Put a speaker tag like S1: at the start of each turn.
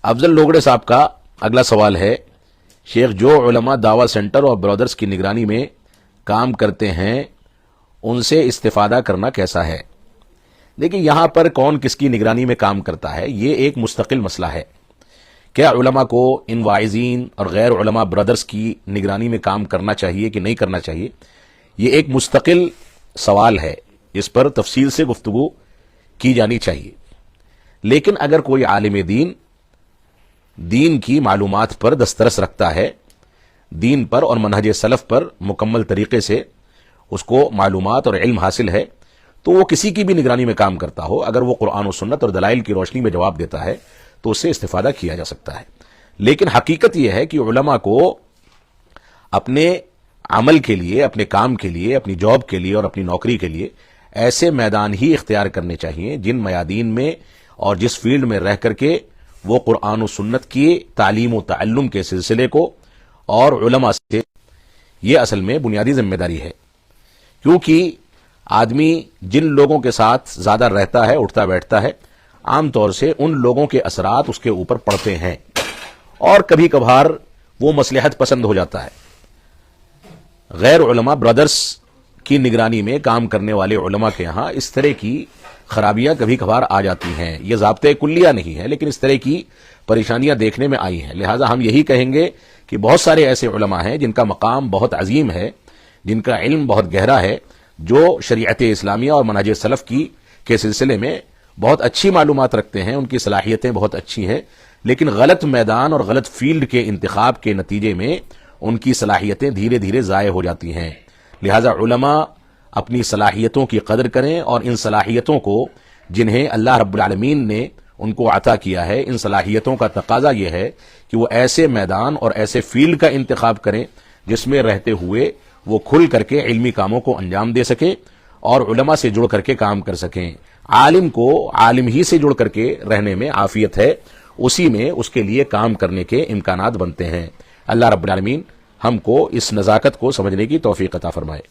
S1: افضل لوگڑے صاحب کا اگلا سوال ہے، شیخ جو علماء دعویٰ سینٹر اور برادرز کی نگرانی میں کام کرتے ہیں ان سے استفادہ کرنا کیسا ہے؟ دیکھیں، یہاں پر کون کس کی نگرانی میں کام کرتا ہے یہ ایک مستقل مسئلہ ہے۔ کیا علماء کو ان واعظین اور غیر علماء برادرز کی نگرانی میں کام کرنا چاہیے کہ نہیں کرنا چاہیے، یہ ایک مستقل سوال ہے، اس پر تفصیل سے گفتگو کی جانی چاہیے۔ لیکن اگر کوئی عالم دین کی معلومات پر دسترس رکھتا ہے، دین پر اور منہج سلف پر مکمل طریقے سے اس کو معلومات اور علم حاصل ہے، تو وہ کسی کی بھی نگرانی میں کام کرتا ہو، اگر وہ قرآن و سنت اور دلائل کی روشنی میں جواب دیتا ہے تو اس سے استفادہ کیا جا سکتا ہے۔ لیکن حقیقت یہ ہے کہ علماء کو اپنے عمل کے لیے، اپنے کام کے لیے، اپنی جاب کے لیے اور اپنی نوکری کے لیے ایسے میدان ہی اختیار کرنے چاہیے جن میادین میں اور جس فیلڈ میں رہ کر کے وہ قرآن و سنت کی تعلیم و تعلم کے سلسلے کو اور علماء سے، یہ اصل میں بنیادی ذمہ داری ہے۔ کیونکہ آدمی جن لوگوں کے ساتھ زیادہ رہتا ہے، اٹھتا بیٹھتا ہے، عام طور سے ان لوگوں کے اثرات اس کے اوپر پڑتے ہیں، اور کبھی کبھار وہ مصلحت پسند ہو جاتا ہے۔ غیر علماء برادرز کی نگرانی میں کام کرنے والے علماء کے ہاں اس طرح کی خرابیاں کبھی کبھار آ جاتی ہیں۔ یہ ضابطۂ کلیہ نہیں ہے، لیکن اس طرح کی پریشانیاں دیکھنے میں آئی ہیں۔ لہٰذا ہم یہی کہیں گے کہ بہت سارے ایسے علماء ہیں جن کا مقام بہت عظیم ہے، جن کا علم بہت گہرا ہے، جو شریعت اسلامیہ اور منہج سلف کے سلسلے میں بہت اچھی معلومات رکھتے ہیں، ان کی صلاحیتیں بہت اچھی ہیں، لیکن غلط میدان اور غلط فیلڈ کے انتخاب کے نتیجے میں ان کی صلاحیتیں دھیرے دھیرے ضائع ہو جاتی ہیں۔ لہذا علماء اپنی صلاحیتوں کی قدر کریں، اور ان صلاحیتوں کو جنہیں اللہ رب العالمین نے ان کو عطا کیا ہے، ان صلاحیتوں کا تقاضا یہ ہے کہ وہ ایسے میدان اور ایسے فیلڈ کا انتخاب کریں جس میں رہتے ہوئے وہ کھل کر کے علمی کاموں کو انجام دے سکیں اور علماء سے جڑ کر کے کام کر سکیں۔ عالم کو عالم ہی سے جڑ کر کے رہنے میں عافیت ہے، اسی میں اس کے لیے کام کرنے کے امکانات بنتے ہیں۔ اللہ رب العالمین ہم کو اس نزاکت کو سمجھنے کی توفیق عطا فرمائے۔